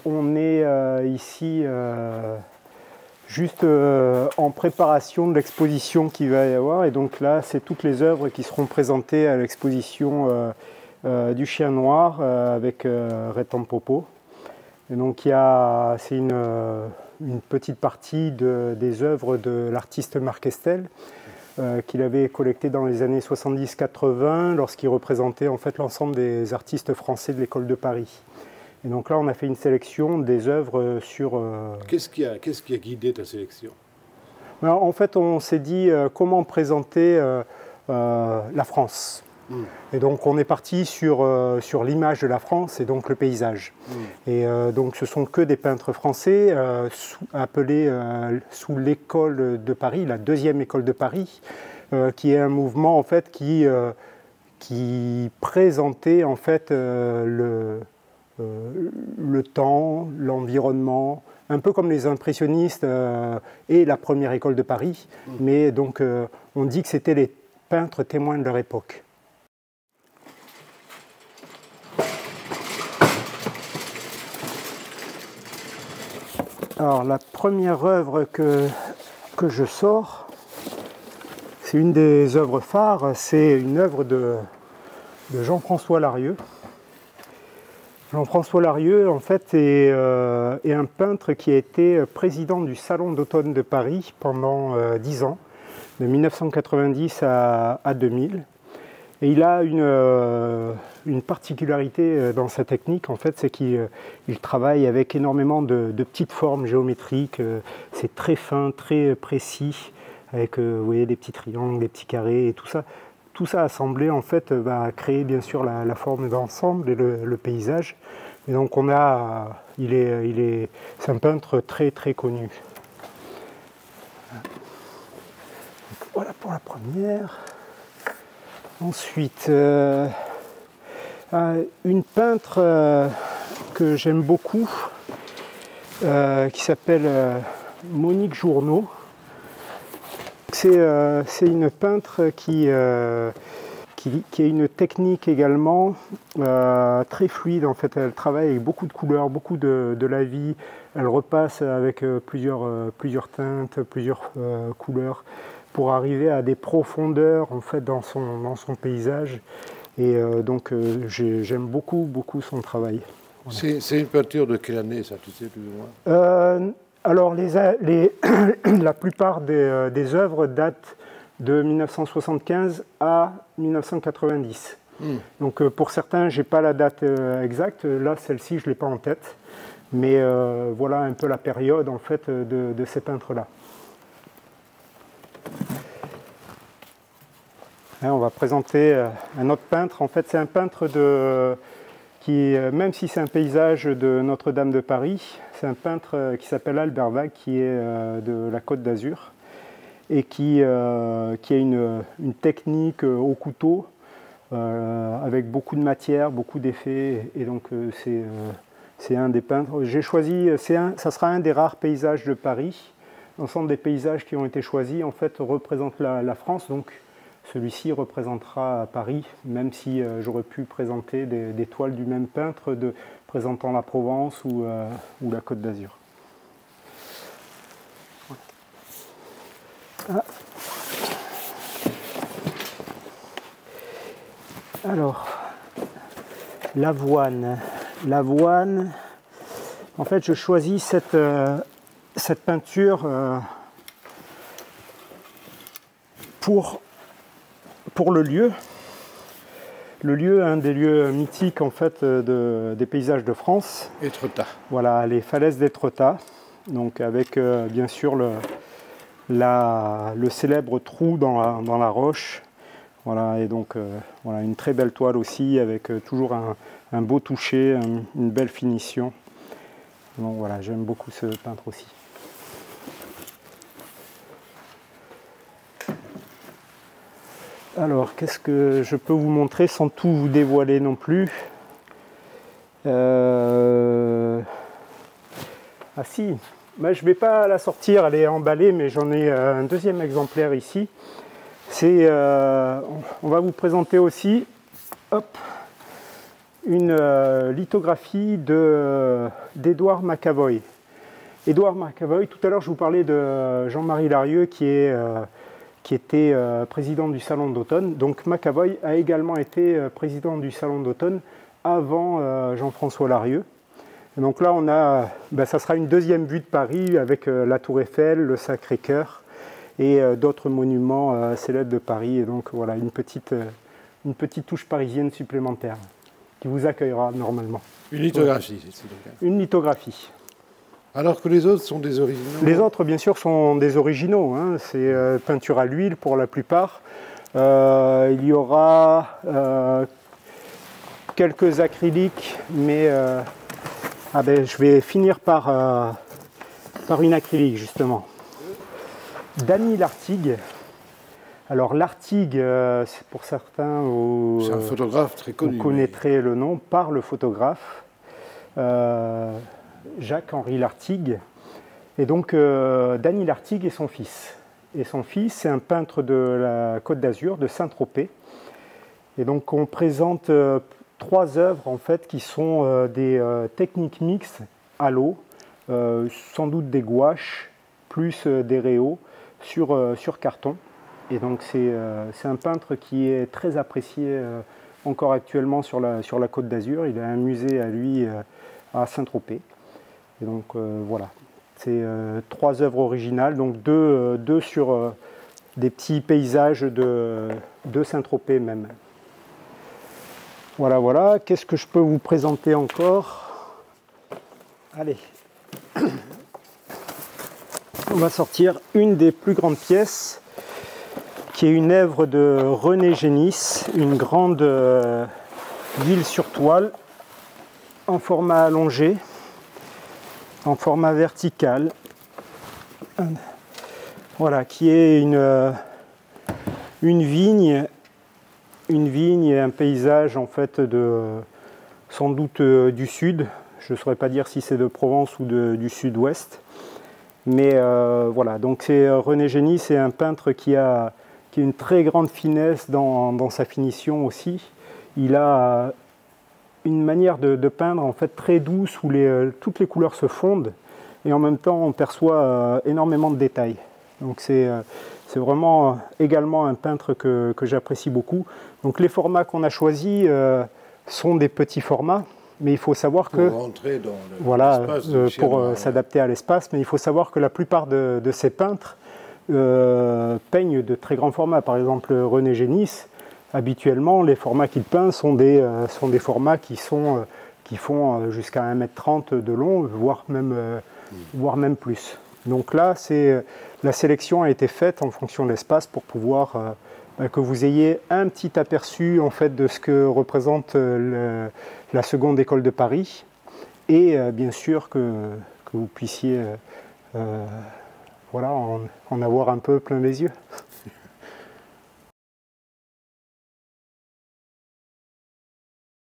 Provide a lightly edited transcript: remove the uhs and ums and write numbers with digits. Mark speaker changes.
Speaker 1: on est ici juste en préparation de l'exposition qu'il va y avoir. Et donc là, c'est toutes les œuvres qui seront présentées à l'exposition du Chien Noir avec Rétampopo. Et donc c'est une petite partie des œuvres de l'artiste Marc Estel qu'il avait collecté dans les années 70-80 lorsqu'il représentait en fait l'ensemble des artistes français de l'école de Paris. Et donc là, on a fait une sélection des œuvres sur...
Speaker 2: Qu'est-ce qui a guidé ta sélection?
Speaker 1: Alors, en fait, on s'est dit comment présenter la France. Et donc on est parti sur l'image de la France et donc le paysage. Et donc ce sont que des peintres français appelés sous l'école de Paris, la deuxième école de Paris, qui est un mouvement en fait qui présentait en fait le temps, l'environnement, un peu comme les impressionnistes et la première école de Paris. Mais donc on dit que c'était les peintres témoins de leur époque. Alors la première œuvre que je sors, c'est une des œuvres phares, c'est une œuvre de Jean-François Larieux. Jean-François Larieux en fait est un peintre qui a été président du Salon d'automne de Paris pendant 10 ans, de 1990 à 2000. Et il a une particularité dans sa technique, en fait, c'est qu'il travaille avec énormément de petites formes géométriques. C'est très fin, très précis, avec vous voyez, des petits triangles, des petits carrés et tout ça. Tout ça assemblé, en fait, va créer bien sûr la forme d'ensemble et le paysage. Et donc c'est un peintre très très connu. Donc, voilà pour la première. Ensuite, une peintre que j'aime beaucoup, qui s'appelle Monique Journeau. C'est une peintre qui a une technique également très fluide. En fait, elle travaille avec beaucoup de couleurs, beaucoup de la vie. Elle repasse avec plusieurs teintes, plusieurs couleurs, pour arriver à des profondeurs en fait dans son paysage. Et donc j'aime beaucoup son travail.
Speaker 2: Voilà. C'est une peinture de quelle année, ça, tu sais plus ou moins?
Speaker 1: Alors la plupart des œuvres datent de 1975 à 1990. Donc pour certains, j'ai pas la date exacte. Là, celle-ci, je l'ai pas en tête. Mais voilà un peu la période en fait de ces peintres-là. On va présenter un autre peintre. En fait, c'est un peintre qui, même si c'est un paysage de Notre-Dame de Paris, c'est un peintre qui s'appelle Albert Vague, qui est de la Côte d'Azur et qui a une technique au couteau avec beaucoup de matière, beaucoup d'effets. Et donc, c'est un des peintres. J'ai choisi, ça sera un des rares paysages de Paris. L'ensemble des paysages qui ont été choisis, en fait, représentent la France. Donc, celui-ci représentera Paris, même si j'aurais pu présenter des toiles du même peintre présentant la Provence ou la Côte d'Azur. Ah. Alors, l'avoine. L'avoine, en fait, je choisis cette peinture pour le lieu. Le lieu, un des lieux mythiques en fait des paysages de France.
Speaker 2: Étretat.
Speaker 1: Voilà, les falaises d'Étretat. Donc avec bien sûr le célèbre trou dans la roche. Voilà, et donc voilà, une très belle toile aussi avec toujours un beau toucher, une belle finition. Donc voilà, j'aime beaucoup ce peintre aussi. Alors, qu'est-ce que je peux vous montrer sans tout vous dévoiler non plus? Ah si, ben, je ne vais pas la sortir, elle est emballée, mais j'en ai un deuxième exemplaire ici. On va vous présenter aussi une lithographie d'Édouard McAvoy. Édouard McAvoy, tout à l'heure je vous parlais de Jean-Marie Larieux qui était président du Salon d'automne. Donc McAvoy a également été président du Salon d'automne avant Jean-François Larieux. Et donc là, ça sera une deuxième vue de Paris avec la Tour Eiffel, le Sacré-Cœur et d'autres monuments célèbres de Paris. Et donc voilà, une petite touche parisienne supplémentaire qui vous accueillera normalement.
Speaker 2: Une lithographie, c'est le cas.
Speaker 1: Une lithographie.
Speaker 2: Alors que les autres sont des originaux?
Speaker 1: Les autres, bien sûr, sont des originaux. Hein. C'est peinture à l'huile pour la plupart. Il y aura quelques acryliques, mais je vais finir par une acrylique, justement. Dany Lartigue. Alors Lartigue, c'est pour certains,
Speaker 2: c'est un photographe très connu.
Speaker 1: Vous connaîtrez le nom par le photographe. Jacques-Henri Lartigue. Et donc, Dany Lartigue est son fils. Et son fils, c'est un peintre de la Côte d'Azur, de Saint-Tropez. Et donc, on présente 3 œuvres, en fait, qui sont des techniques mixtes à l'eau, sans doute des gouaches, plus des réaux, sur carton. Et donc, c'est un peintre qui est très apprécié encore actuellement sur la Côte d'Azur. Il a un musée à lui à Saint-Tropez. Et donc voilà, c'est 3 œuvres originales, donc deux sur des petits paysages de Saint-Tropez même. Voilà, voilà. Qu'est-ce que je peux vous présenter encore? Allez. On va sortir une des plus grandes pièces, qui est une œuvre de René Génis, une grande ville sur toile, en format allongé, en format vertical, voilà, qui est une vigne et un paysage en fait sans doute du sud. Je ne saurais pas dire si c'est de Provence ou du sud-ouest, mais voilà. Donc c'est René Génis, c'est un peintre qui a une très grande finesse dans sa finition aussi. Il a une manière de peindre en fait très douce où toutes les couleurs se fondent et en même temps on perçoit énormément de détails. Donc c'est vraiment également un peintre que j'apprécie beaucoup. Donc les formats qu'on a choisis sont des petits formats, mais il faut savoir que
Speaker 2: rentrer dans
Speaker 1: voilà, pour s'adapter à l'espace, mais il faut savoir que la plupart de ces peintres peignent de très grands formats. Par exemple René Génis, habituellement, les formats qu'il peint sont des formats qui font jusqu'à 1,30 m de long, voire même plus. Donc là, la sélection a été faite en fonction de l'espace pour pouvoir que vous ayez un petit aperçu en fait, de ce que représente la seconde école de Paris et bien sûr que vous puissiez voilà, en avoir un peu plein les yeux.